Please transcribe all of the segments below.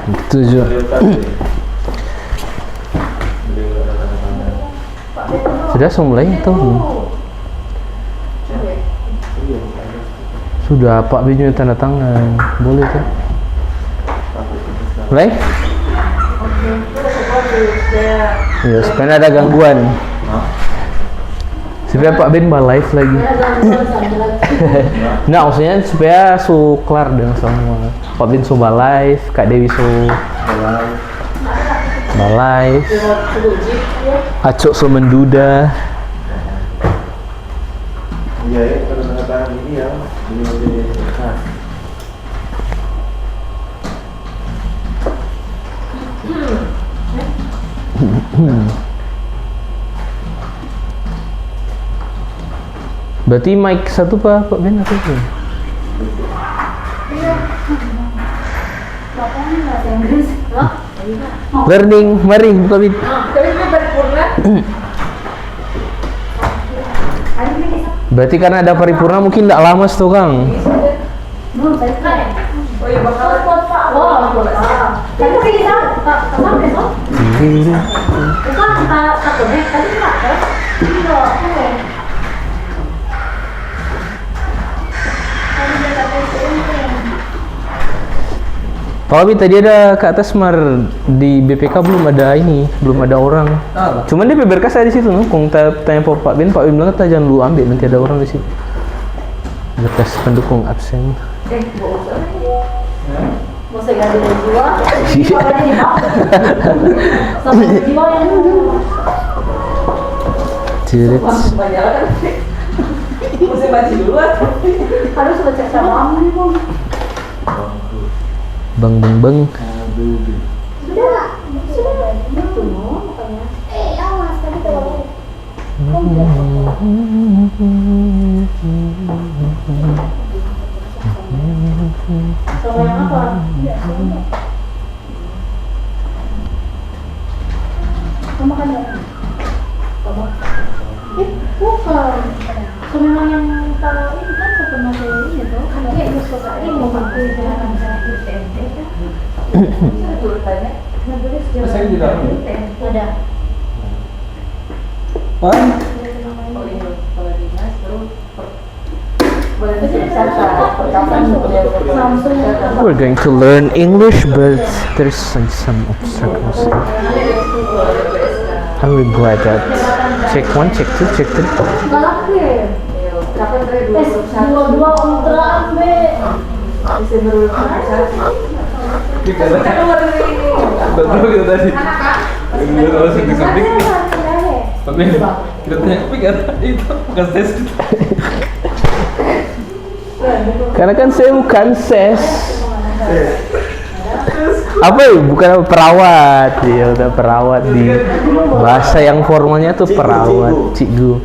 Setuju. Sudah mulai itu. Sudah Pak Binyu tanda tangan. Boleh tuh. Mulai? Ya, supaya ada gangguan. Supaya Pak Bin live lagi. Nah, maksudnya supaya kelar dengan semua. Pak Bin live, Kak Dewi live. Acok menduda. Iya ya, kalau mengatakan ini ya, ini Berarti mic satu Pak Ben atau apa? Learning, mari Pak Ben. Berarti karena ada paripurna mungkin tidak lama tuh Kang. Tapi tadi ada ke atas di BPK belum ada orang. Cuman dia berkas ada di situ, Kung tanya Pak Bin bilang kata jangan lu ambil nanti ada orang di situ. Berkas pendukung absen. Mau saya ganti jiwa. Cirit. Mesti baca dulu. Harus baca sama nih, Bang. Bang. Sudah. Itu mau makanya. Awas tadi kalau. Sama yang apa? Kamu kan ya? Kamu? Bukan. So memang yang tahu ini kan pernah ini tuh, kayak itu suka ini mau pakai jalan saya UTMT kan? Saya tanya, tulis jalan ada. We're going to learn English, but there's some obstacles. I'm really glad that check 1, check 2, check 3. Dua ultra ambil. betul kita tadi. Ini kalau samping. Tapi kita tanya pikir itu bukan tes. Karena kan saya bukan ses. Apa ya? Bukan perawat. Ya udah perawat di bahasa yang formalnya tuh perawat, cikgu.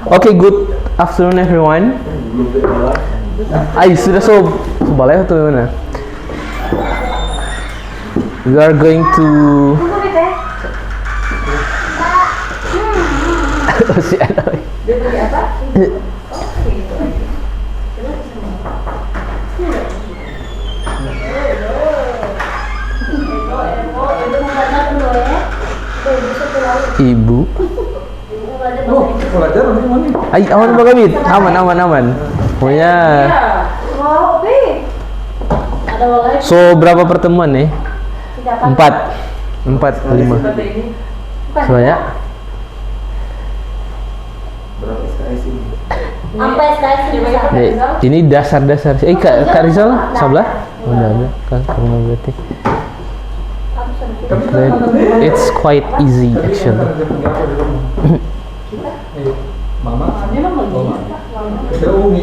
Okay, good afternoon everyone. Sudah balai atau mana? We are going to si ada. Dia beli apa? Ibu. Pelajar nanti mana? Aman Pak Kabit, aman. Pokoknya. Wow, Bi. Ada walai. So berapa pertemuan nih? 4, 5. Sebanyak? Berapa SKS ini? Sampai sekarang Ini dasar-dasar. Kak Rizal sebelah? Udah ada kan karena berarti. It's quite easy actually. Mama? memang lagi. Kita Umi.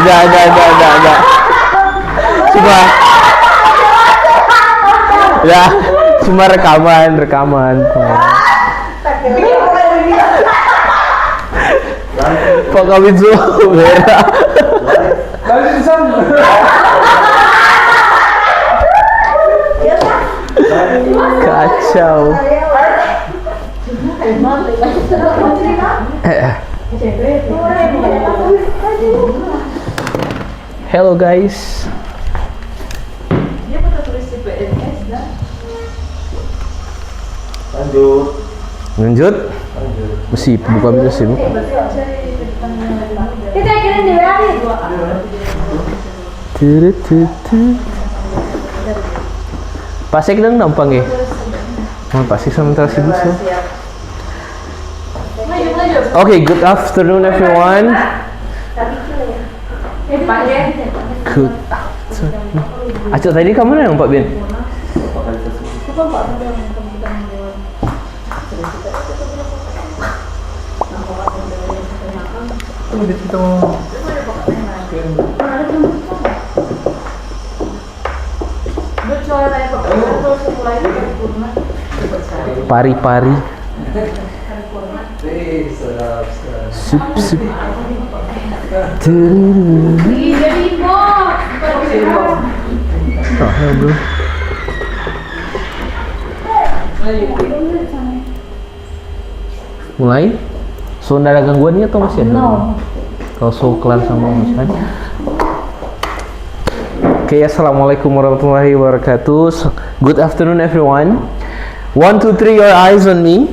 Enggak. Cuma ya, cuma rekaman. Pak Kabitsu merah. Kacau. Hello guys. Lanjut. Masih buka pintu sibuk. Kita kirim di WA nih. Pasik dong nampang ya. Pasik sementara sibuk so. Okay, good afternoon everyone. Good afternoon. Acok tadi kamu yang Pak Ben? Pari-pari. Sup. Ya bro. Mulai? So, nggak ada gangguannya atau masih ada? No. Kalau so kelar sama Mas Han. Okay, assalamualaikum warahmatullahi wabarakatuh. Good afternoon everyone. 1, 2, 3, your eyes on me.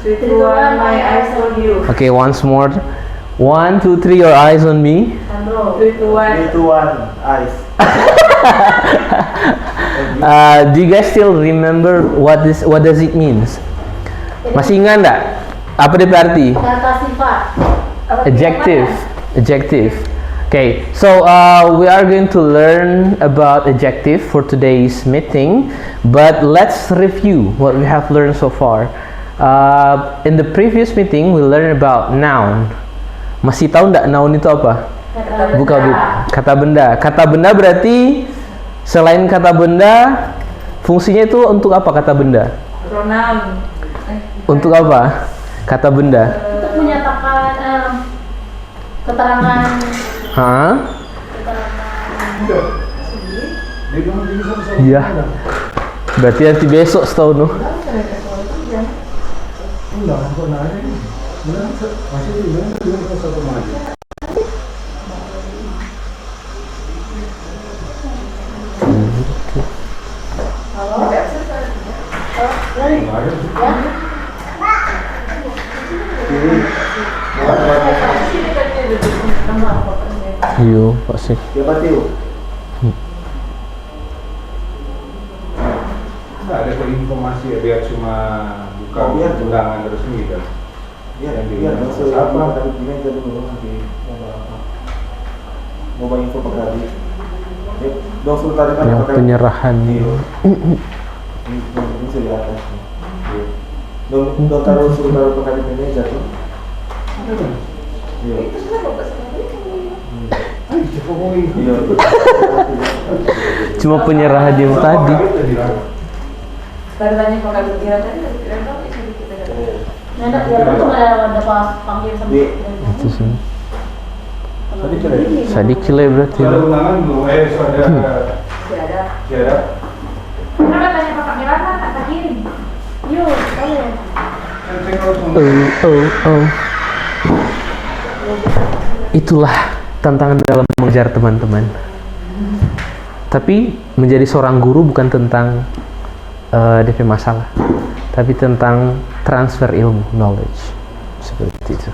3, 2, 1, my eyes on you. Okay, once more. 1, 2, 3, your eyes on me. 3, 2, 1. 3, 2, 1, eyes. Do you guys still remember what does it means? Masih ingat nggak? Apa dia berarti? Kata sifat. Adjective. Okay, so we are going to learn about adjective for today's meeting, but let's review what we have learned so far. In the previous meeting, we learned about noun. Masih tahu nggak noun itu apa? Buka kata benda. Kata benda berarti selain kata benda, fungsinya itu untuk apa kata benda? Pronoun. Untuk apa? Kata benda. Untuk menyatakan keterangan. Hah? Iya. Berarti nanti besok setahun tuh. Iya, pasti. Siapa Tio? Nggak ada informasi ya, biar cuma buka biar undangan terus gitu. Biar masuk apa? Tapi gini tadi dulu nanti mau banyak info pegawai. Dong sultan kan Yang penyerahan. ini sudah atas. Dong taruh sultan pegawai manajer tuh. Iya. Iya. Cuma penyerahan yang tadi. Baru tanya kok kami kira tadi dong itu kita Nggak ada, ya cuma ada pas panggil sama. Itu sih. Tadi cerai. Sadikile berarti. Ada undangan belum? Ada. ada. Kenapa tanya Pak Mirana? Kata kirim. Yuk, boleh. Oh. Itulah tantangan dalam mengejar teman-teman. Tapi menjadi seorang guru bukan tentang DP masalah, tapi tentang transfer ilmu, knowledge, seperti itu.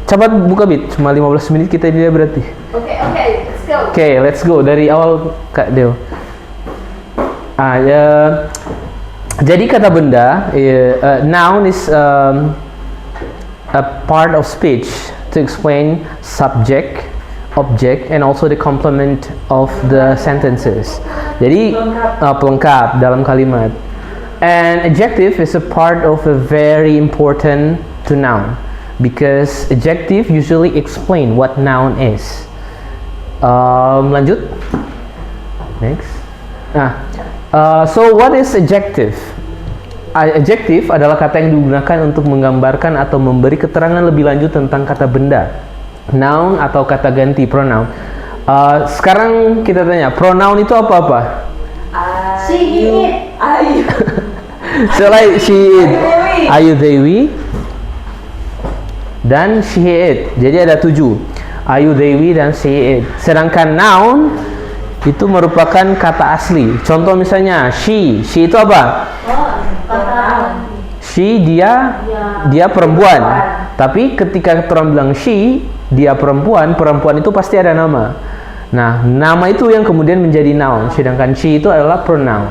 Cepat buka Bit, cuma 15 menit kita dia berarti. Oke, let's go. Oke, let's go dari awal Kak Deo. Jadi kata benda, noun is a part of speech to explain subject object and also the complement of the sentences. Jadi pelengkap dalam kalimat. And adjective is a part of a very important to noun because adjective usually explain what noun is. Lanjut. Next. So what is adjective? Adjective adalah kata yang digunakan untuk menggambarkan atau memberi keterangan lebih lanjut tentang kata benda. Noun atau kata ganti pronoun. Sekarang kita tanya, pronoun itu apa-apa? She, he, it. Ayu. So like she, it. Ayu, Dewi. Dan she, it. Jadi ada 7. Ayu, Dewi, dan she, it. Sedangkan noun itu merupakan kata asli. Contoh misalnya she itu apa? She dia perempuan. Tapi ketika orang bilang she, dia perempuan itu pasti ada nama. Nah, nama itu yang kemudian menjadi noun, sedangkan she itu adalah pronoun.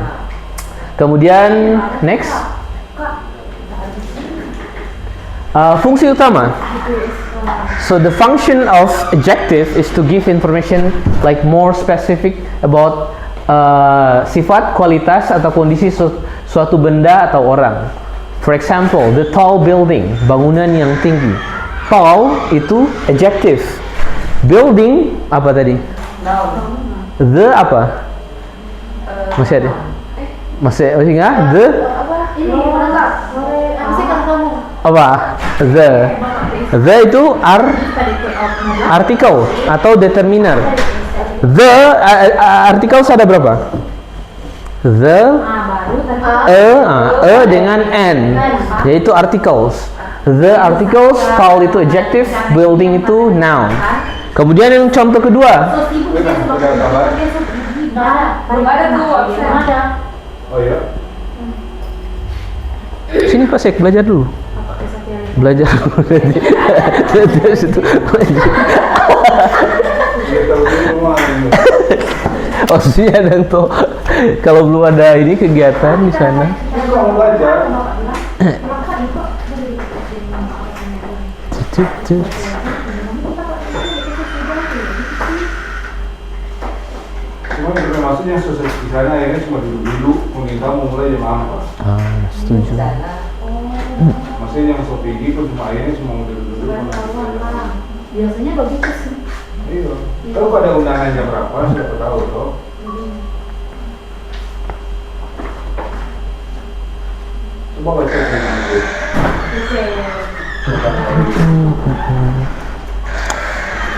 Kemudian next. Fungsi utama. So the function of adjective is to give information like more specific about sifat, kualitas atau kondisi suatu benda atau orang. For example, the tall building, bangunan yang tinggi. Tall itu adjective. Building apa tadi? The apa? Masih ada? Masih ingat? The Ini pelengkap. Masih kan kamu. apa? The itu artikel atau determiner. The artikel ada berapa? The dengan n, yaitu articles. The articles, tall itu adjective, building itu noun. Kemudian yang contoh kedua. Belum ada tuh option. Oh iya. Sini Pak Sek, belajar dulu. Belajar. Dari situ. Oh sih ada tuh. Kalau belum ada ini kegiatan di sana. Cuma maksudnya sosial di sana akhirnya cuma dulu mungkin kamu mulai jam 4. Setuju. Maksudnya yang so tinggi pun cuma akhirnya cuma dulu. Biasanya begitu sih. Iya. Tahu pada undangan jam berapa? Siapa tahu toh. Coba baca dulu.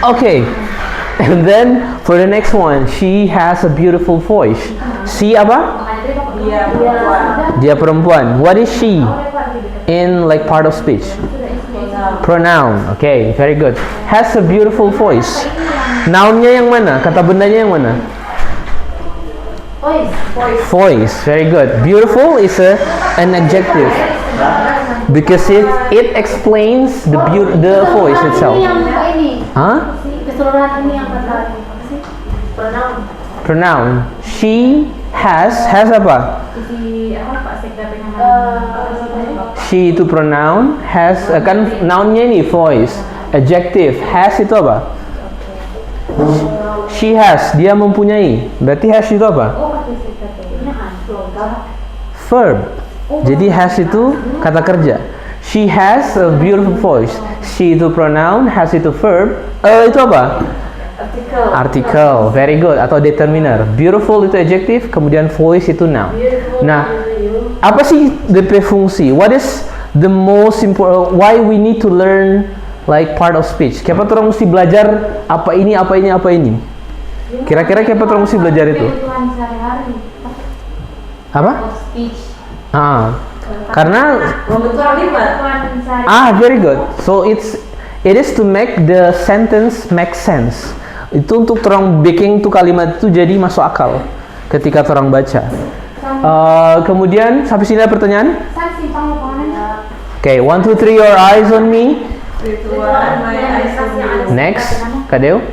Okay. And then for the next one, she has a beautiful voice. She apa? Dia perempuan. What is she in like part of speech? Pronoun. Okay, very good. Has a beautiful voice. Nounnya yang mana? Kata bendanya yang mana? Voice. Very good. Beautiful is an adjective because it explains the voice itself. Ini yang ini. Huh? Keseluruhan ini yang kata apa sih? Pronoun. She has apa? She itu pronoun, has kan nounnya ini voice. Adjective has itu apa? She has, dia mempunyai. Berarti has itu apa? Verb. Jadi has itu kata kerja. She has a beautiful voice. She itu pronoun, has itu verb. Itu apa? Article. Very good. Atau determiner. Beautiful itu adjective, kemudian voice itu noun. Nah, apa sih DP fungsi? What is the most important? Why we need to learn like part of speech? Kenapa orang mesti belajar apa ini? Kira-kira kenapa orang mesti belajar itu? Apa? Karena very good. So it is to make the sentence make sense. Itu untuk orang bikin tuh kalimat itu jadi masuk akal ketika orang baca. Kemudian sampai sini ada pertanyaan? Okay, 1, 2, 3, your eyes on me. Next, Kadeo.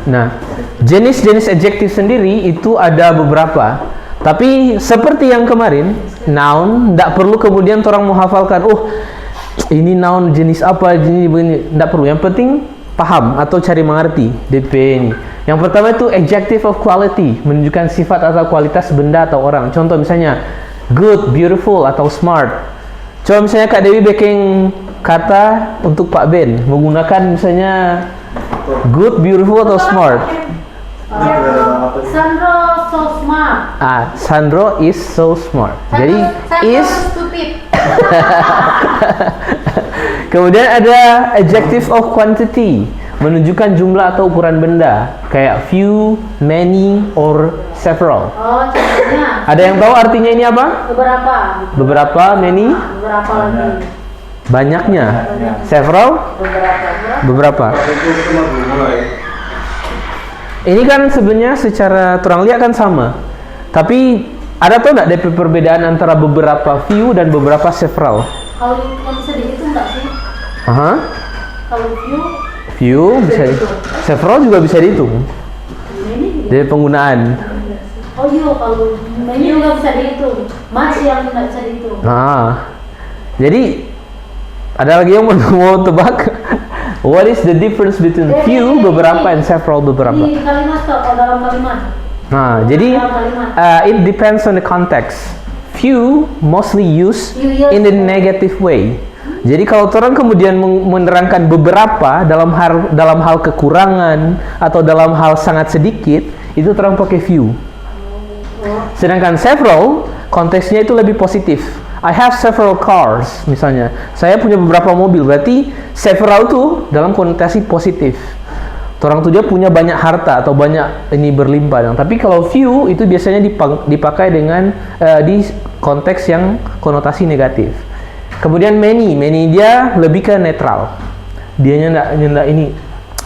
Nah, jenis-jenis adjektif sendiri itu ada beberapa. Tapi seperti yang kemarin, noun tidak perlu kemudian orang menghafalkan. Oh, ini noun jenis apa, jenis begini. Tidak perlu. Yang penting paham atau cari mengerti DP ini. Yang pertama itu adjective of quality, menunjukkan sifat atau kualitas benda atau orang. Contoh misalnya good, beautiful atau smart. Coba misalnya Kak Dewi backing kata untuk Pak Ben menggunakan misalnya good, beautiful atau smart. Sandro so smart. Sandro is so smart. Jadi Sandro is stupid. kemudian ada adjective of quantity, menunjukkan jumlah atau ukuran benda, kayak few, many, or several. Oh, contohnya. Ada yang tahu artinya ini apa? Beberapa. Beberapa, many, Beberapa lagi. banyaknya, several, beberapa. Itu mah belum mulai. Ini kan sebenarnya secara terang lihat kan sama, tapi ada tuh nggak DP perbedaan antara beberapa few dan beberapa several? Kalau yang bisa dihitung nggak sih? Aha. Kalau Few bisa, several juga bisa dihitung. ini Dari penggunaan. oh iya, kalau ini nggak bisa dihitung. Masih yang nggak bisa dihitung. Jadi ada lagi yang mau tebak? What is the difference between few beberapa and several beberapa? Di kalimat toh, kalau dalam kalimat. Jadi it depends on the context. Few mostly used in the negative way. Jadi kalau orang kemudian menerangkan beberapa dalam hal kekurangan atau dalam hal sangat sedikit, itu orang pakai few. Sedangkan several konteksnya itu lebih positif. I have several cars, misalnya. Saya punya beberapa mobil, berarti several itu dalam konotasi positif. Orang tuh dia punya banyak harta atau banyak ini berlimpah. Tapi kalau few itu biasanya dipakai dengan di konteks yang konotasi negatif. Kemudian many dia lebih ke netral. Dia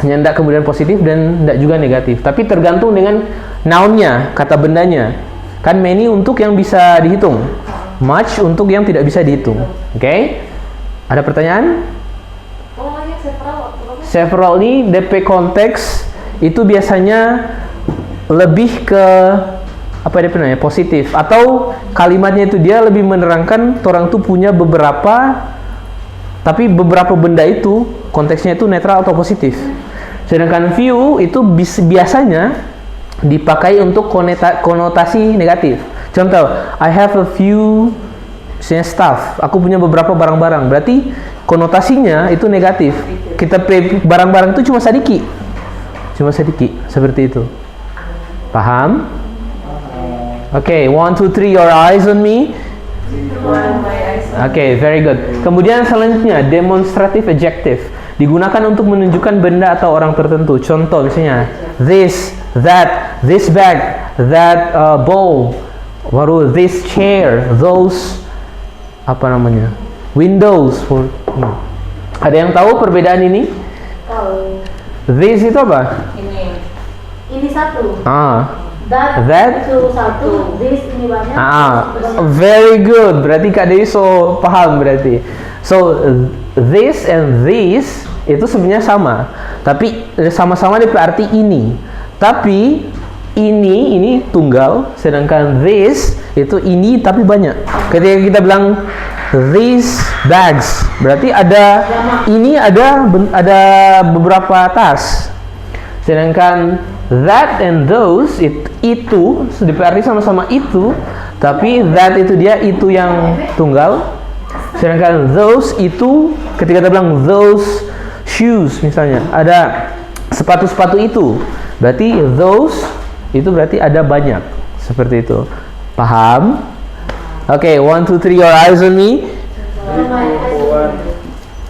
nyendak kemudian positif dan ndak juga negatif. Tapi tergantung dengan noun-nya, kata bendanya. Kan many untuk yang bisa dihitung. Much untuk yang tidak bisa dihitung. Oke? Ada pertanyaan? Several ini DP konteks itu biasanya lebih ke apa DP namanya? Positif, atau kalimatnya itu dia lebih menerangkan orang tuh punya beberapa, tapi beberapa benda itu konteksnya itu netral atau positif. Sedangkan few itu biasanya dipakai untuk konotasi negatif. Contoh, I have a few stuff. Aku punya beberapa barang-barang. Berarti konotasinya itu negatif. Kita barang-barang itu cuma sedikit. Seperti itu. Paham? Oke, 1, 2, 3, your eyes on me. Oke, very good. Kemudian selanjutnya, demonstrative adjective. Digunakan untuk menunjukkan benda atau orang tertentu. Contoh misalnya, this, that, this bag, that bowl, baru this chair, those windows. Ada yang tahu perbedaan ini? This itu apa? Ini satu. That itu satu. This ini banyak. Very good. Berarti Kak Dewi so paham berarti. So this and this itu sebenarnya sama, tapi sama-sama berarti ini. Tapi ini tunggal, sedangkan this itu ini tapi banyak. Ketika kita bilang these bags, berarti ada beberapa tas. Sedangkan that and those itu berarti sama-sama itu, tapi that itu dia itu yang tunggal. Sedangkan those itu ketika kita bilang those shoes misalnya, ada sepatu-sepatu itu, berarti those itu berarti ada banyak. Seperti itu. Paham? Oke, 1, 2, 3, your eyes on me.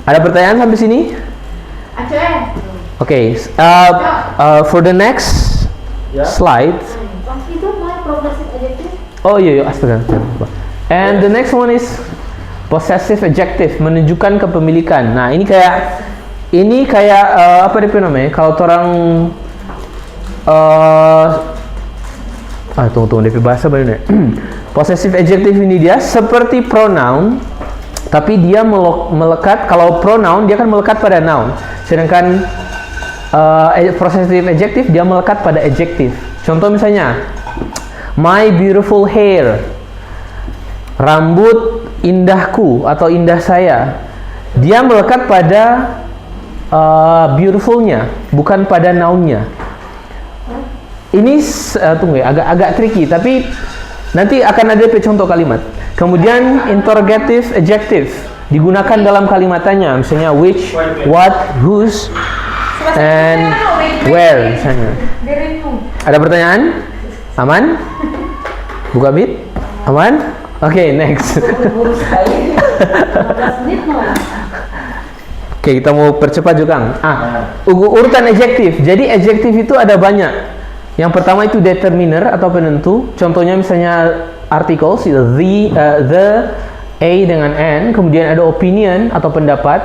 Ada pertanyaan sampai sini? Oke, for the next slide. Itu progressive adjective. Oh iya, astaga. And the next one is possessive adjective, menunjukkan kepemilikan. Nah, ini kayak apa namanya? Kalau orang tunggu DP bahasa baru nih. Possessive adjective ini dia seperti pronoun, tapi dia melekat. Kalau pronoun dia kan melekat pada noun, sedangkan possessive adjective dia melekat pada adjective. Contoh misalnya, my beautiful hair, rambut indahku atau indah saya, dia melekat pada beautifulnya, bukan pada noun-nya. Ini tunggu ya, agak tricky, tapi nanti akan ada contoh kalimat. Kemudian interrogative adjective digunakan dalam kalimatannya, misalnya which, what, whose, and where misalnya. Ada pertanyaan? Aman? Buka bit? Aman? Oke, next. Buru-buru sekali. 15 menit mau. Oke, kita mau percepat juga. Urutan adjektif. Jadi adjektif itu ada banyak. Yang pertama itu determiner atau penentu. Contohnya misalnya articles, the, a dengan n. Kemudian ada opinion atau pendapat.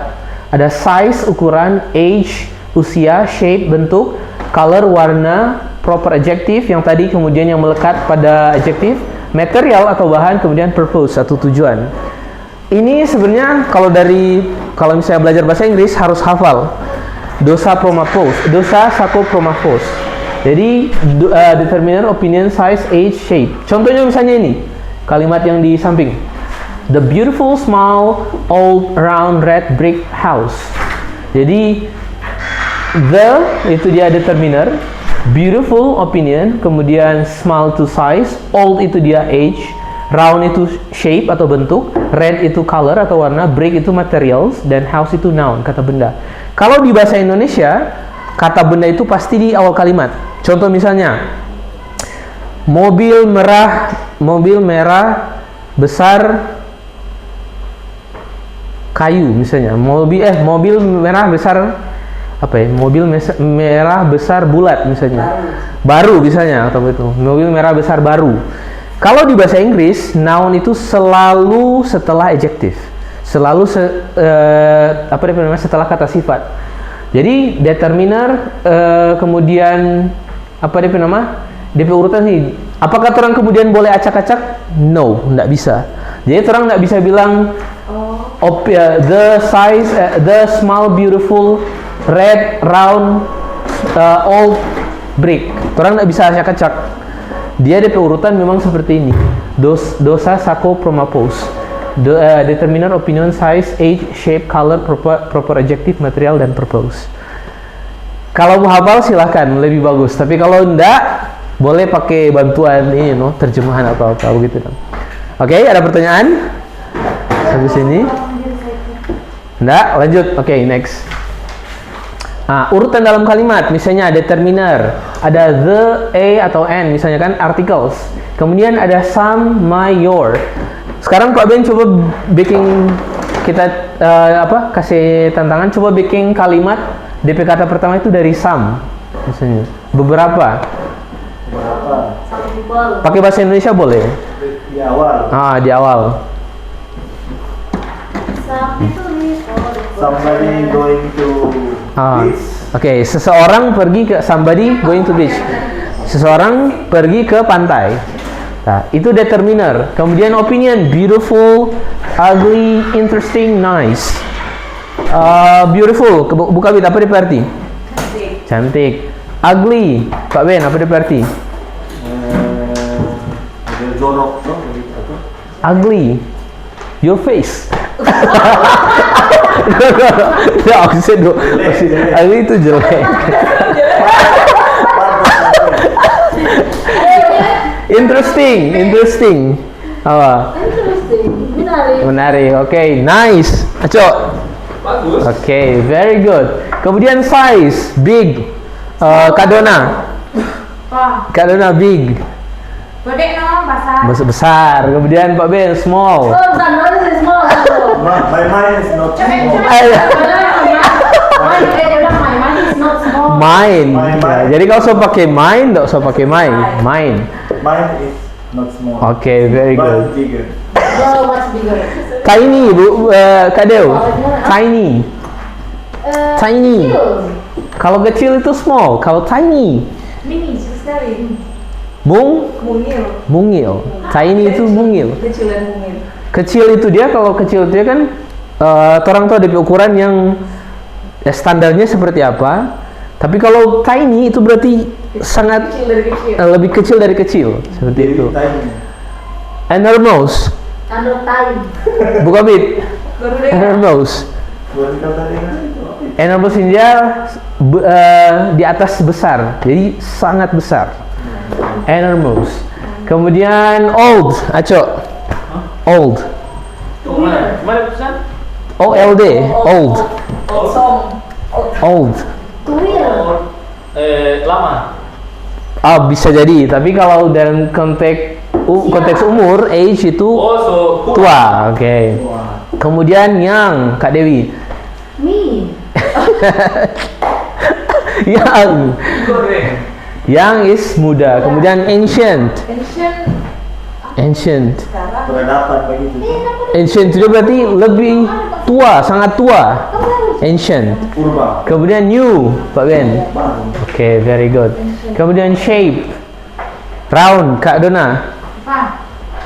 Ada size, ukuran, age, usia, shape, bentuk, color, warna, proper adjective yang tadi, kemudian yang melekat pada adjektif, material atau bahan, kemudian purpose atau tujuan. Ini sebenarnya kalau misalnya belajar bahasa Inggris harus hafal. Dosa promapos, dosa sako promapos. Jadi determiner, opinion, size, age, shape. Contohnya misalnya ini, kalimat yang di samping. The beautiful small old round red brick house. Jadi the itu dia determiner, beautiful opinion, kemudian small to size, old itu dia age, round itu shape atau bentuk, red itu color atau warna, brick itu materials, dan house itu noun, kata benda. Kalau di bahasa Indonesia, kata benda itu pasti di awal kalimat. Contoh misalnya, mobil merah besar kayu misalnya. Mobil merah besar apa ya? Mobil merah besar bulat misalnya. Baru misalnya atau itu. Mobil merah besar baru. Kalau di bahasa Inggris, noun itu selalu setelah adjektif. Selalu setelah kata sifat. Jadi determiner kemudian DP urutan nih. Apakah orang kemudian boleh acak-acak? No, enggak bisa. Jadi orang enggak bisa bilang the size, the small beautiful red round old brick. Orang enggak bisa acak-acak. Dia DP urutan memang seperti ini. Dosa sako promapos. Determiner, opinion, size, age, shape, color, proper adjective, material, dan purpose. Kalau mau hafal silahkan, lebih bagus. Tapi kalau enggak, boleh pakai bantuan ini, terjemahan atau apa begitu. Oke, ada pertanyaan? Sampai sini? Enggak, lanjut. Oke, next. Urutan dalam kalimat, misalnya determiner, ada the, a atau n, misalnya kan articles. Kemudian ada some, my, your. Sekarang Pak Ben coba kasih tantangan, coba bikin kalimat DP kata pertama itu dari some, misalnya beberapa. Pakai bahasa Indonesia boleh? Di awal. Di awal. Somebody going to beach. Oke, seseorang pergi ke somebody going to beach. Seseorang pergi ke pantai. Nah, itu determiner. Kemudian opinion, beautiful, ugly, interesting, nice. Beautiful, buka bit, apa dia berarti? Cantik. Ugly, Pak Ben, apa dia berarti? Jorok, Ugly, your face. Ugly itu jelek. Interesting. Apa? Menarik. Oke, nice. Aco. Bagus. Oke, very good. Kemudian size, big. Kadona big. Gede basah. Besar. Kemudian Pak Ben small. Bukan, small. My mind is not small. Mine. Jadi kalau usah pakai mine, enggak usah pakai mine. Mine is not small. Okay, very good. But bigger. Oh, much bigger. Tiny, Kak Dew. Tiny. Kalau kecil itu small, kalau tiny. Mini sekali. Mungil. Tiny itu mungil. Kecil dan mungil. Kecil itu dia, kalau kecil itu kan orang tuh ada ukuran yang standarnya seperti apa. Tapi kalau tiny itu berarti sangat Kecil dari kecil. lebih kecil dari kecil, seperti itu. Enormous. Buka bit. Baru deh. Enormous. Vertical tadi kan itu apa itu? Enormous ini dia di atas besar, jadi sangat besar. Enormous. Kemudian old, Aco. Old. Mana pesan? OLD, old. Old. Tuil. Lama. Ah, bisa jadi, tapi kalau dalam konteks umur, age itu Oh, tua. Oke. Kemudian yang Kak Dewi. Mi. Yang goreng. Yang is muda. Kemudian ancient. Ancient. Peradaban begitu. Ancient itu berarti lebih tua, sangat tua. Ancient. Purba. Kemudian new, Pak Ben. Baru. Okay, very good. Kemudian shape. Round, Kak Dona. Apa?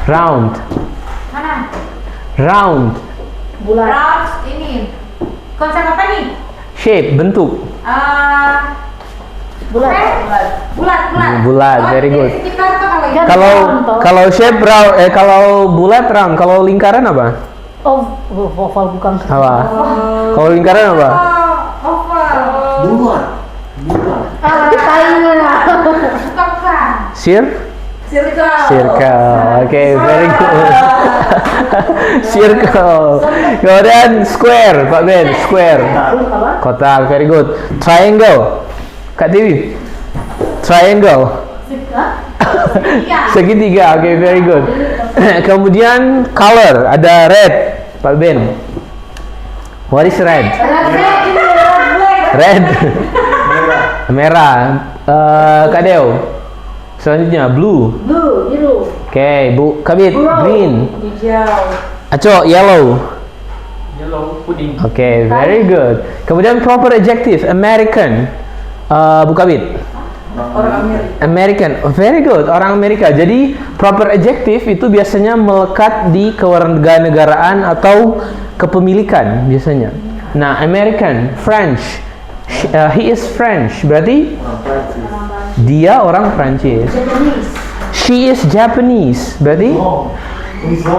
Round. Mana? Round. Bulat. Round ini. Konsep apa nih? Shape, bentuk. Bulat. Bulat. Bulat, Oh, very di good. sekitar tuh kalau Kan Kalau round, toh. kalau shape round, kalau bulat round, kalau lingkaran apa? Oval bukan. Apa? Kalau lingkaran apa? oval. Bulan. Bulan. Tanya. Bukan. Circle. Circle. Okay, very good. Circle. Kemudian square, Pak Ben, square. Kotak, very good. Triangle. Kak Dewi. Triangle. Segitiga, okay, very good. Kemudian color, ada red, Pak Ben. What is red? Red. Merah. Kak Deo. Selanjutnya blue. Blue, biru. Okay, Bu Kabit, green. Hijau. Aco, yellow. Yellow puding. Okay, very good. Kemudian proper adjective, American. Bu Kabit. Orang Amerika. American, very good, orang Amerika. Jadi proper adjective itu biasanya melekat di kewarganegaraan atau kepemilikan biasanya. Nah, American, French, he is French, berarti dia orang Prancis. She is Japanese, berarti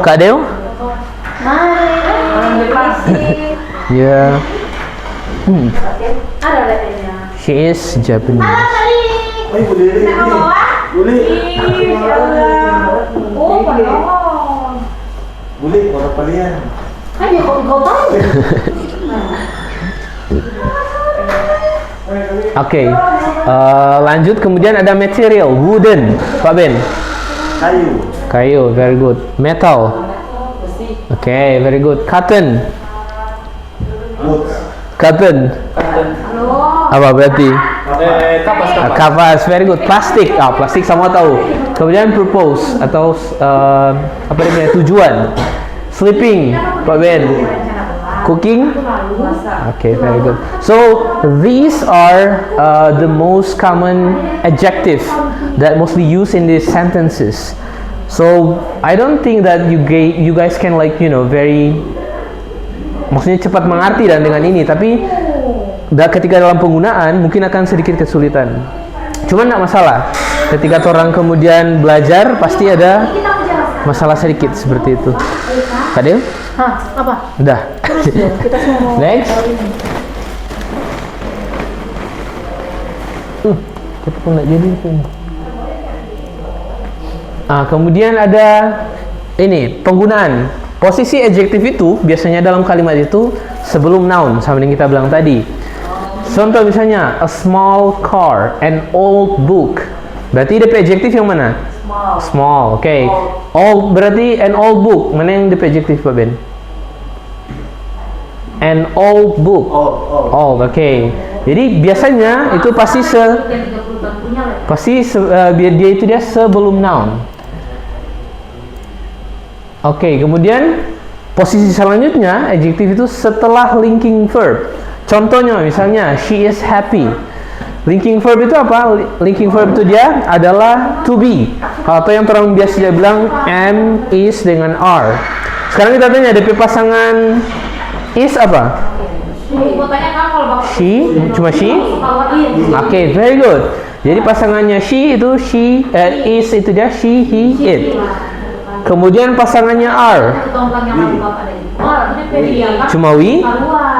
Kak Deo? Orang plastik. Ya, Ada letternya. she is Japanese. Ay, boleh. Boleh. Ih, ya Allah. Oh, padahal. Boleh, orang palian. Kan ya kau tahu. Oke, lanjut. Kemudian ada material, wooden, Pak Ben. Kayu. Kayu, very good. Metal. Okay, very good. Cotton. Wood. Cotton. Apa berarti? Kapas. Kapas, very good. Plastik. Plastik semua tahu. Kemudian purpose atau apa namanya, tujuan. Sleeping, Pak Ben. Cooking. Okay, very good. So these are the most common adjective that mostly used in these sentences. So I don't think that you guys can very, maksudnya cepat mengerti dan dengan ini, tapi ketika dalam penggunaan mungkin akan sedikit kesulitan. Cuman nggak masalah. Ketika orang kemudian belajar pasti ada masalah sedikit seperti itu. Kadil? Hah, apa? Udah. Kita semua mau Next. Cepat nggak jadi itu. Kemudian ada ini penggunaan posisi adjektif itu biasanya dalam kalimat itu sebelum noun sama yang kita bilang tadi. Contoh misalnya a small car, an old book. Berarti DP adjektif yang mana? Small. Oke. Okay. Old berarti an old book. Mana yang DP adjektif, Pak Ben? An old book. Old. Oke. Okay. Jadi biasanya itu pasti dia sebelum noun. Oke, kemudian posisi selanjutnya adjektif itu setelah linking verb. Contohnya misalnya she is happy. Linking verb itu apa? Linking verb itu dia adalah to be. Atau yang orang biasa dia bilang am, is dengan are. Sekarang kita tanya DP pasangan is apa? She, cuma she? Oke, very good. Jadi pasangannya she itu is itu dia she, he, it. Kemudian pasangannya are. Cuma we.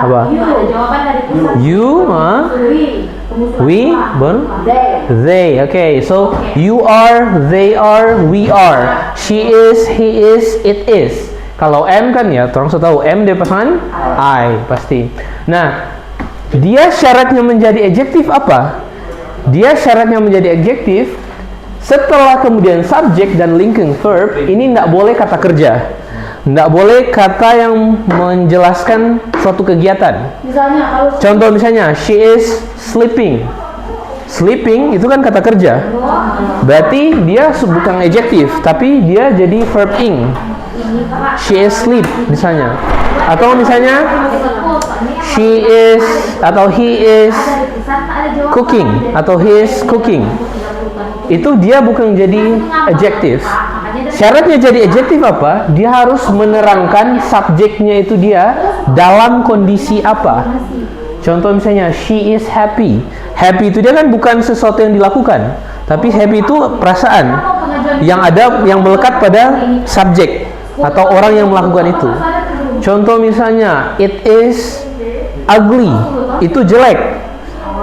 Apa? Ada jawaban dari pusat. You, we, they. Okay, so you are, they are, we are. She is, he is, it is. Kalau M kan ya, orang sudah tahu M dia pasangan I pasti. Nah, dia syaratnya menjadi adjektif apa? Dia syaratnya menjadi adjektif setelah kemudian subjek dan linking verb ini tidak boleh kata kerja. Nggak boleh kata yang menjelaskan suatu kegiatan. Misalnya kalau Contoh misalnya, she is sleeping. Sleeping itu kan kata kerja. Berarti dia bukan adjektif, tapi dia jadi verb ing. She is sleep misalnya. Atau misalnya, she is atau he is cooking atau he is cooking. Itu dia bukan jadi adjektif. Syaratnya jadi adjektif apa? Dia harus menerangkan subjeknya itu dia dalam kondisi apa. Contoh misalnya, she is happy. Happy itu dia kan bukan sesuatu yang dilakukan, tapi happy itu perasaan yang ada, yang melekat pada subjek atau orang yang melakukan itu. Contoh misalnya, it is ugly. Itu jelek.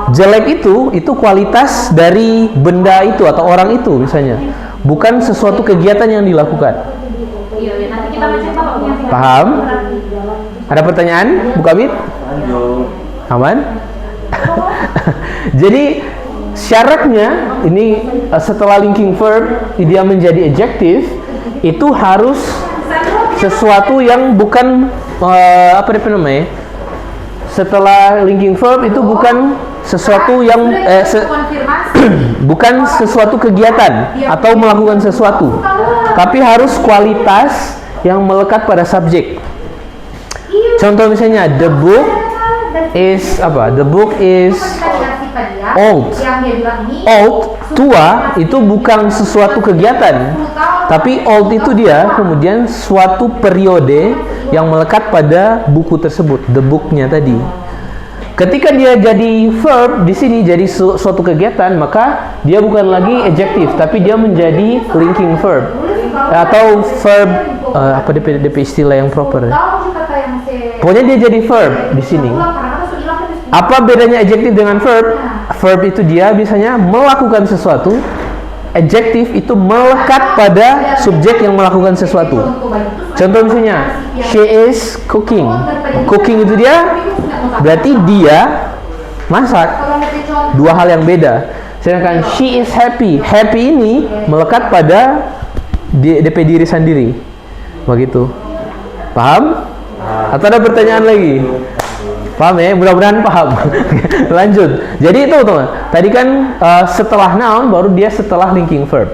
Jelek itu kualitas dari benda itu atau orang itu misalnya, bukan sesuatu kegiatan yang dilakukan. Paham? Ada pertanyaan, Bu Kabit? Aman? Jadi syaratnya ini setelah linking verb dia menjadi adjektif itu harus sesuatu yang bukan apa namanya? Setelah linking verb itu bukan sesuatu yang bukan sesuatu kegiatan atau melakukan sesuatu, tapi harus kualitas yang melekat pada subjek. Contoh misalnya, the book is apa? The book is old. Old, tua itu bukan sesuatu kegiatan, tapi old itu dia kemudian suatu periode yang melekat pada buku tersebut, the book-nya tadi. Ketika dia jadi verb di sini jadi suatu kegiatan, maka dia bukan lagi adjektif, tapi dia menjadi linking verb atau verb apa DP istilah yang proper. Pokoknya dia jadi verb di sini. Apa bedanya adjektif dengan verb? Verb itu dia biasanya melakukan sesuatu. Adjektif itu melekat pada subjek yang melakukan sesuatu. Contoh misalnya, she is cooking. Cooking itu dia berarti dia masak. Dua hal yang beda. Sedangkan she is happy. Happy ini melekat pada DP diri sendiri. Begitu. Paham? Atau ada pertanyaan lagi? Paham ya? Mudah-mudahan paham. Lanjut. Jadi itu teman. Tadi kan setelah noun baru dia setelah linking verb.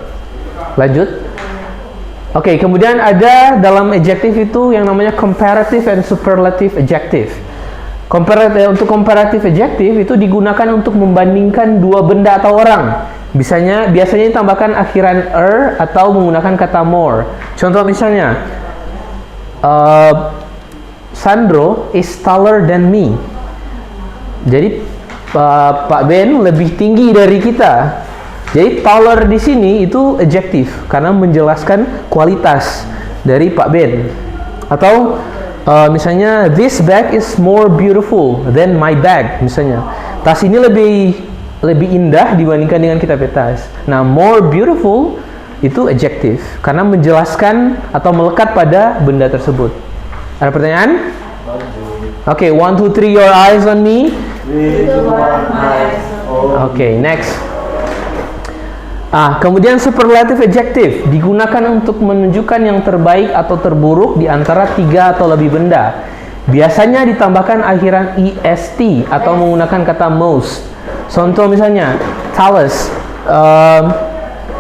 Lanjut. Oke, kemudian ada dalam adjective itu yang namanya comparative and superlative adjective. Untuk comparative adjective itu digunakan untuk membandingkan dua benda atau orang. Biasanya ditambahkan akhiran er atau menggunakan kata more. Contoh misalnya, Sandro is taller than me. Jadi Pak Ben lebih tinggi dari kita. Jadi taller di sini itu adjektif karena menjelaskan kualitas dari Pak Ben. Atau misalnya this bag is more beautiful than my bag misalnya. Tas ini lebih indah dibandingkan dengan kita tas. Nah, more beautiful itu adjektif karena menjelaskan atau melekat pada benda tersebut. Ada pertanyaan? Oke, 1, 2, 3, your eyes on me. Oke, next. Kemudian superlative adjective digunakan untuk menunjukkan yang terbaik atau terburuk di antara 3 atau lebih benda. Biasanya ditambahkan akhiran est atau menggunakan kata most. Contoh misalnya, tallest.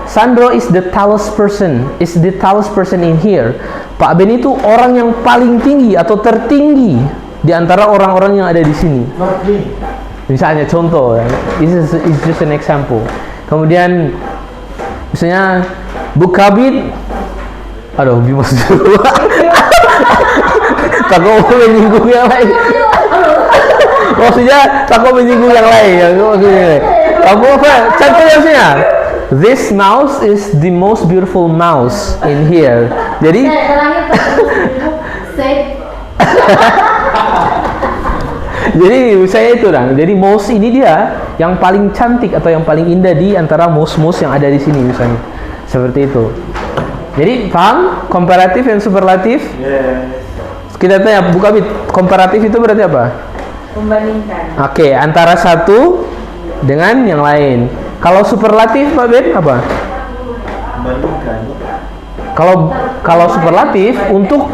Sandro is the tallest person in here. Pak Ben itu orang yang paling tinggi atau tertinggi di antara orang-orang yang ada di sini. Misalnya contoh, this is just an example. Kemudian misalnya Bu Kabit, aduh Bimas dulu. Takut menyinggung yang lain. Maksudnya takut menyinggung yang lain. Kamu apa? Contohnya misalnya, this mouse is the most beautiful mouse in here. Jadi Jadi saya itu jadi most ini dia yang paling cantik atau yang paling indah di antara most yang ada di sini misalnya. Seperti itu. Jadi paham komparatif dan superlatif? Yes. Kita tanya Bu Kabit, komparatif itu berarti apa? Membandingkan. Oke, antara satu dengan yang lain. Kalau superlatif Pak Ben apa? Membandingkan. Kalau superlatif untuk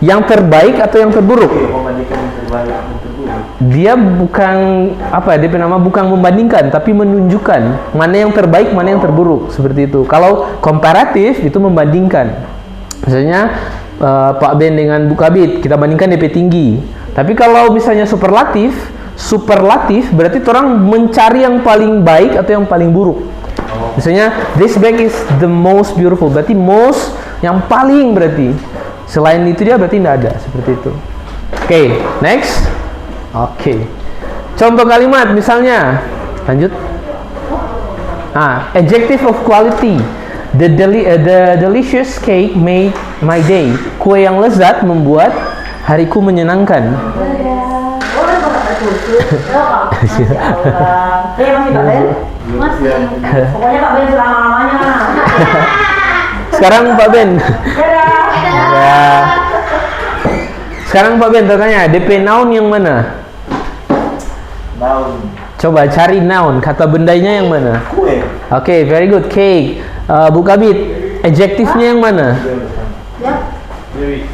yang terbaik atau yang terburuk? Oke, membandingkan yang terbaik dan terburuk. Dia bukan dia nama bukan membandingkan tapi menunjukkan mana yang terbaik mana yang terburuk seperti itu. Kalau komparatif itu membandingkan. Misalnya Pak Ben dengan Bu Kabit kita bandingkan DP tinggi. Tapi kalau misalnya superlatif berarti orang mencari yang paling baik atau yang paling buruk. Misalnya this bag is the most beautiful, berarti most yang paling berarti. Selain itu dia berarti tidak ada seperti itu. Oke, next. Oke. Contoh kalimat misalnya. Lanjut. Adjective of quality. The delicious cake made my day. Kue yang lezat membuat hariku menyenangkan. Masya Allah. Masih Pak Ben? Masih. Pokoknya Pak Ben selama-lamanya. Sekarang Pak Ben. Dadah. Ya. Sekarang Pak Ben tanya, DP noun yang mana? Noun. Coba cari noun, kata bendanya yang mana? Kue. Oke, very good. Cake. Bu Kabit, adjektifnya yang mana? Ya. Dewi.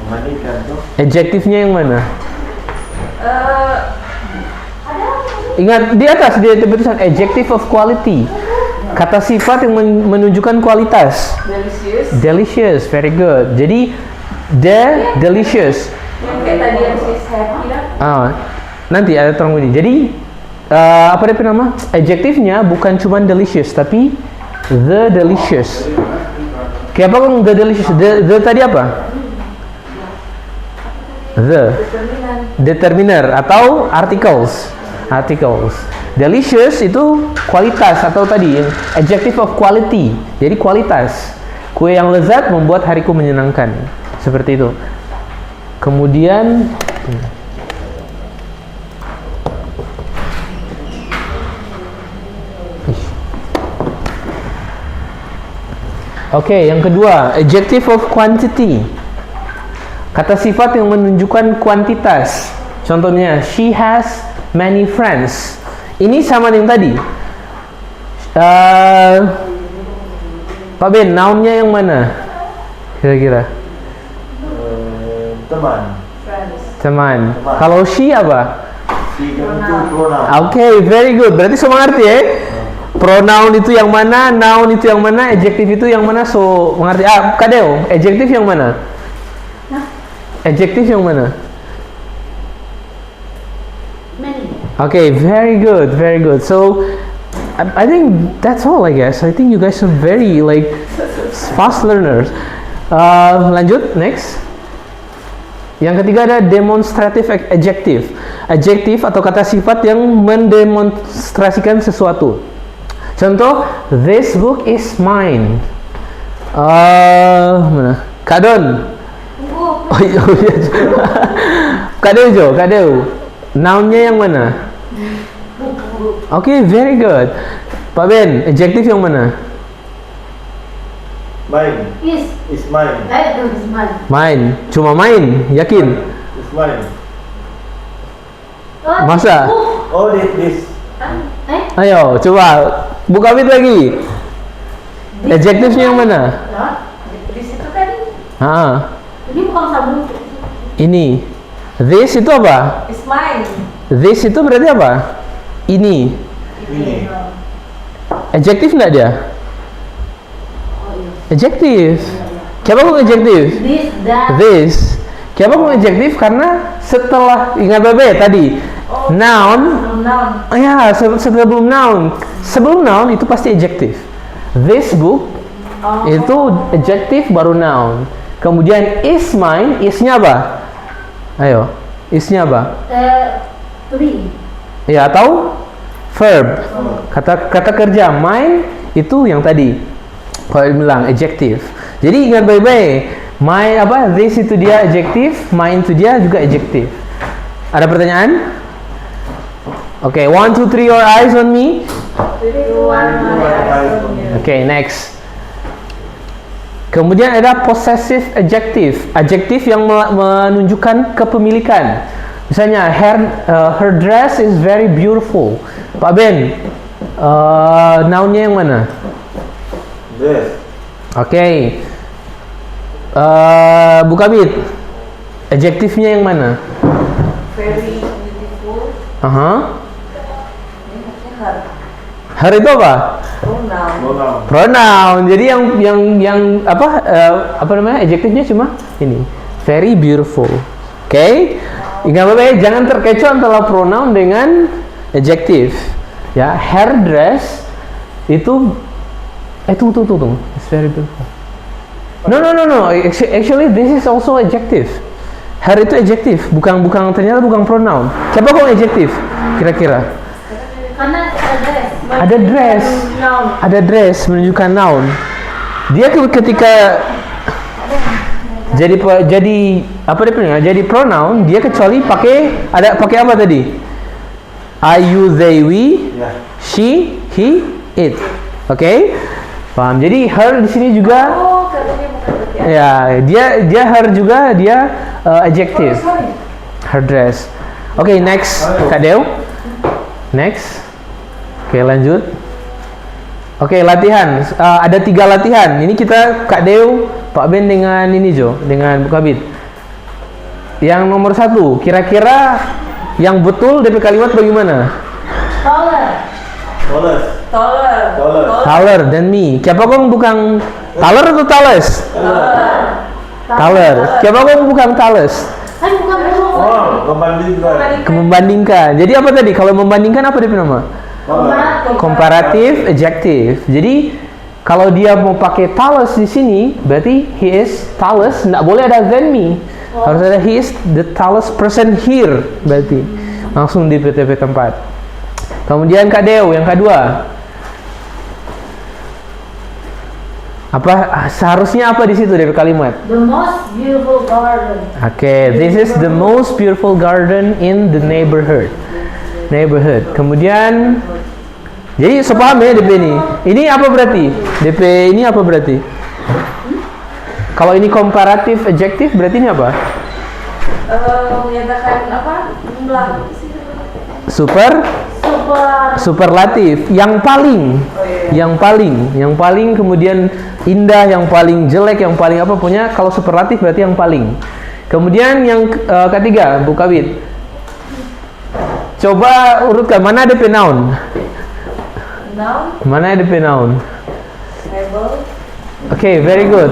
Membandingkan tuh. Adjektifnya yang mana? Ingat di atas dia tulisan adjective of quality. Kata sifat yang menunjukkan kualitas. Delicious. Delicious, very good. Jadi delicious. Yang kayak tadi yang she's happy kan? Nanti ada terang ini. Jadi apa dia nama? Adjektifnya bukan cuma delicious tapi the delicious. Kayak apa kalau the delicious? The tadi apa? The determiner atau articles. Delicious itu kualitas atau tadi adjective of quality. Jadi kualitas. Kue yang lezat membuat hariku menyenangkan. Seperti itu. Kemudian Oke, yang kedua, adjective of quantity. Kata sifat yang menunjukkan kuantitas. Contohnya, she has many friends. Ini sama dengan tadi. Pak Ben, nounnya yang mana? Kira-kira? Teman. Teman. Kalau she apa? Si itu pronoun. Oke, very good. Berarti semua ngerti ya? Pronoun itu yang mana, noun itu yang mana, adjective itu yang mana, so mengerti. Kadeo, adjective yang mana? Adjective yang mana? Many. Okay, very good. So, I think that's all, I guess. I think you guys are very fast learners. Lanjut, next. Yang ketiga ada demonstrative adjective. Adjective atau kata sifat yang mendemonstrasikan sesuatu. Contoh, this book is mine. Mana? Kak Don. Oh iya. Kak Deo. Nounnya yang mana? Okay, very good. Pak Ben, adjective yang mana? Mine. Is mine. Is mine. Mine. Cuma main, yakin? Is mine. Masa? Oh, this. Ayo, coba buka bit lagi. Adjektifnya yang mana? Di situ kan Ini bukan sabun. Ini. This itu apa? is mine. This itu berarti apa? Ini. Adjektif enggak dia? Adjektif. Kenapa kok adjektif? This, that. This. Kenapa kok adjektif? Karena setelah ingat Babe tadi noun. Ya, sebelum noun. Sebelum noun itu pasti adjektif. This book itu adjektif baru noun. Kemudian is mine, is-nya apa? Ayo, is-nya apa? To be. Ya, atau verb. Kata kerja mine itu yang tadi. Kalau bilang adjektif. Jadi ingat baik-baik. Mine this itu dia adjektif, mine itu dia juga adjektif. Ada pertanyaan? Oke, 1, 2, 3, your eyes on me. Oke, next. Kemudian ada possessive adjective. Adjektif yang menunjukkan kepemilikan. Misalnya, her dress is very beautiful. Pak Ben, noun-nya yang mana? Dress. Oke. Bu Kabit, adjektifnya yang mana? Very beautiful. Ini maksudnya her. Her itu apa? Pronoun. Pronoun. Jadi yang apa namanya? Adjektifnya cuma ini. Very beautiful. Oke. Ingat baik, jangan terkecoh antara pronoun dengan adjektif. Ya, her dress itu tunggu. It's very beautiful. No. Actually, this is also adjective. Her itu adjektif, ternyata bukan pronoun. Siapa kok adjektif? Kira-kira? Karena Ada dress menunjukkan noun. Dia ketika jadi apa dia punya? Jadi pronoun, dia kecuali pakai apa tadi? I, you, they, we, she, he, it. Oke? Paham? Jadi her di sini juga. Oh, katanya bukan berarti. Ya, dia her juga adjektif. Her dress. Oke, next, Kak Deo. Next. Oke, lanjut. Oke, latihan. Ada 3 latihan. Ini kita Kak Deo, Pak Ben dengan ini dengan Bu Kabit. Yang nomor 1, kira-kira yang betul DP kalimat bagaimana? Taller than me. Siapa kong bukan taller atau tales? Taller. Siapa kong bukan tales? Membandingkan. Jadi apa tadi? Kalau membandingkan apa DP nama? Comparative adjective. Jadi kalau dia mau pakai tallest di sini, berarti he is tallest. Nggak boleh ada than me. Harus ada he is the tallest person here. Berarti langsung di PTP tempat. Kemudian Kak Deo yang kedua. Seharusnya apa di situ dari kalimat? The most beautiful garden. Okay, this is the most beautiful garden in the neighborhood. Kemudian, jadi sepaham ya DP ini. Ini apa berarti? DP ini apa berarti? Kalau ini comparative adjective berarti ini apa? Menyatakan apa? Jumlah. Superlatif. Yang paling kemudian indah, yang paling jelek, yang paling apa punya. Kalau superlatif berarti yang paling. Kemudian yang ketiga, Bu Kabit. Coba urutkan mana ada noun? Mana ada noun? Okay, very good.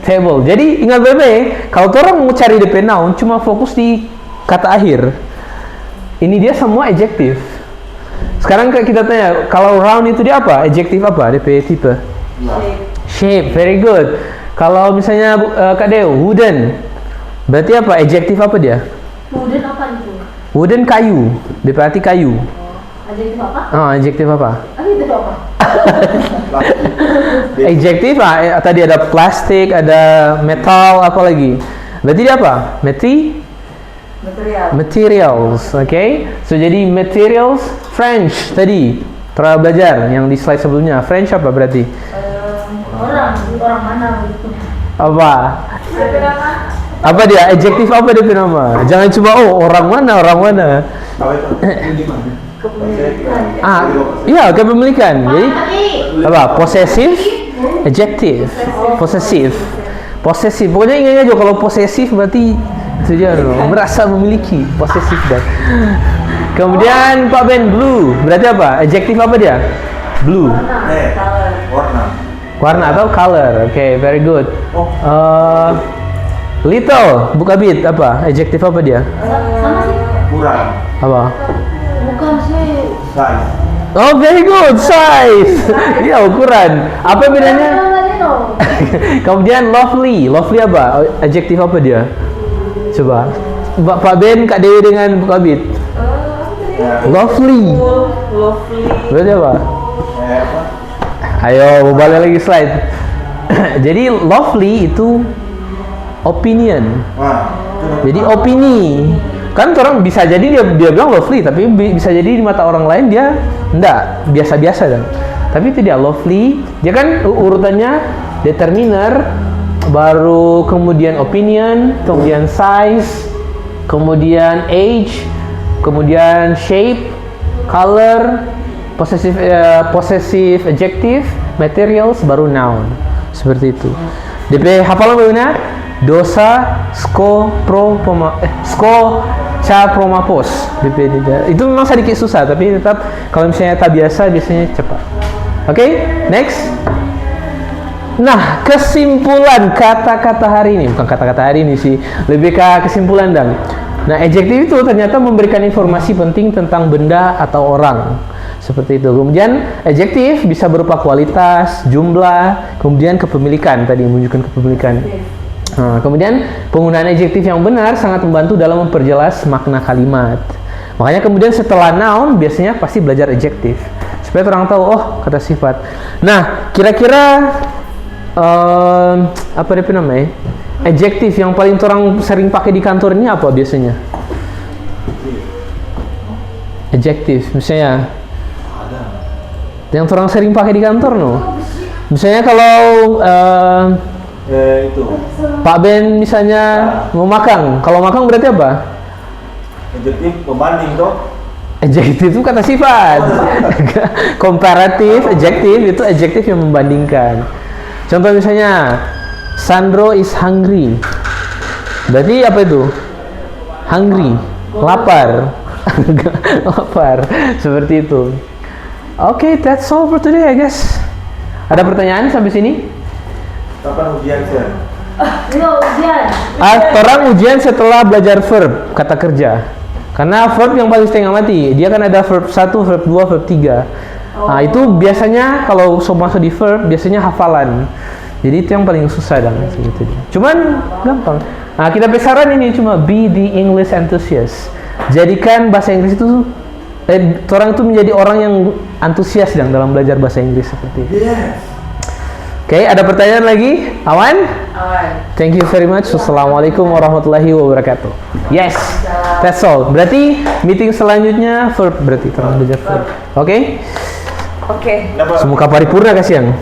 Table. Jadi ingat baik-baik, kalau orang mau cari DP noun cuma fokus di kata akhir. Ini dia semua adjektif. Sekarang kita tanya, kalau round itu dia apa? Adjektif apa? DP tipe? Shape. Very good. Kalau misalnya Kak Deo, wooden. Berarti apa? Adjektif apa dia? Wooden apa itu? Wooden kayu. DP arti kayu. Adjektif apa? Adjektif apa? Adjektif apa? Adjektif tadi ada plastik, ada metal, apa lagi? Berarti dia apa? Materials, okay? So jadi materials, French tadi telah belajar yang di slide sebelumnya. French apa berarti? Orang mana itu? Apa dia? Adjektif apa dia nama? Jangan cuma orang mana. Apa itu? Iya, kepemilikan. Jadi apa? Possessive adjective. Possessive. Pokoknya ingat aja kalau possessive berarti itu dia merasa memiliki, possessive dan. Kemudian Pak Ben, blue berarti apa? Adjektif apa dia? Blue. Warna atau color. Okay, very good. Little, Bu Kabit apa? Adjektif apa dia? Sama sih. Kurang. Apa? Bukan sih. Size. Oh, very good, size. Iya, ukuran. Apa bedanya? Kemudian lovely apa? Adjektif apa dia? Coba Pak Ben, Kak Dewi dengan Bu Kabit. Lovely. Berarti apa? Ayo, balik lagi slide. Jadi lovely itu opinion. Nah, Jadi opini. Kan orang bisa jadi dia bilang lovely, tapi bisa jadi di mata orang lain dia enggak, biasa-biasa kan. Tapi itu dia lovely. Dia kan urutannya determiner, baru kemudian opinion, kemudian size, kemudian age, kemudian shape, color, possessive adjective, materials, baru noun. Seperti itu. DP hafalan bagaimana? Dosa, sko, ca, proma, pos. DP itu memang sedikit susah, tapi tetap kalau misalnya tak biasa, biasanya cepat. Oke, next. Nah, kesimpulan kata-kata hari ini, bukan kata-kata hari ini sih, lebih ke kesimpulan dan. Nah, adjektif itu ternyata memberikan informasi penting tentang benda atau orang. Seperti itu. Kemudian adjektif bisa berupa kualitas, jumlah, kemudian kepemilikan, tadi menunjukkan kepemilikan. Nah, kemudian penggunaan adjektif yang benar sangat membantu dalam memperjelas makna kalimat. Makanya kemudian setelah noun biasanya pasti belajar adjektif supaya orang tahu oh kata sifat. Nah, kira-kira apa namanya? Adjektif yang paling orang sering pakai di kantor ini apa biasanya? Adjektif, misalnya yang orang sering pakai di kantor misalnya kalau itu Pak Ben misalnya mau makan, kalau makan berarti apa? adjektif pembanding toh. Adjektif itu kata sifat. Komparatif, adjektif itu adjektif yang membandingkan. Contoh misalnya Sandro is hungry. Berarti apa itu? Hungry, lapar. Lapar, seperti itu. Oke, that's all for today I guess. Ada pertanyaan sampai sini? Kapan ujian sir? Yo, ujian. Orang ujian setelah belajar verb, kata kerja. Karena verb yang paling setengah mati, dia kan ada verb 1, verb 2, verb 3. Nah, itu biasanya kalau masuk di verb, biasanya hafalan. Jadi itu yang paling susah dan segitu. Cuman gampang. Nah, kita besaran ini cuma be the English enthusiast. Jadikan bahasa Inggris itu orang itu menjadi orang yang antusias dalam belajar bahasa Inggris seperti itu. Yes. Oke, ada pertanyaan lagi? Awan? Thank you very much. Wassalamualaikum warahmatullahi wabarakatuh. Yes, that's all. Berarti meeting selanjutnya verb berarti terang belajar verb. Oke? Oke. Semoga paripurna kasihan.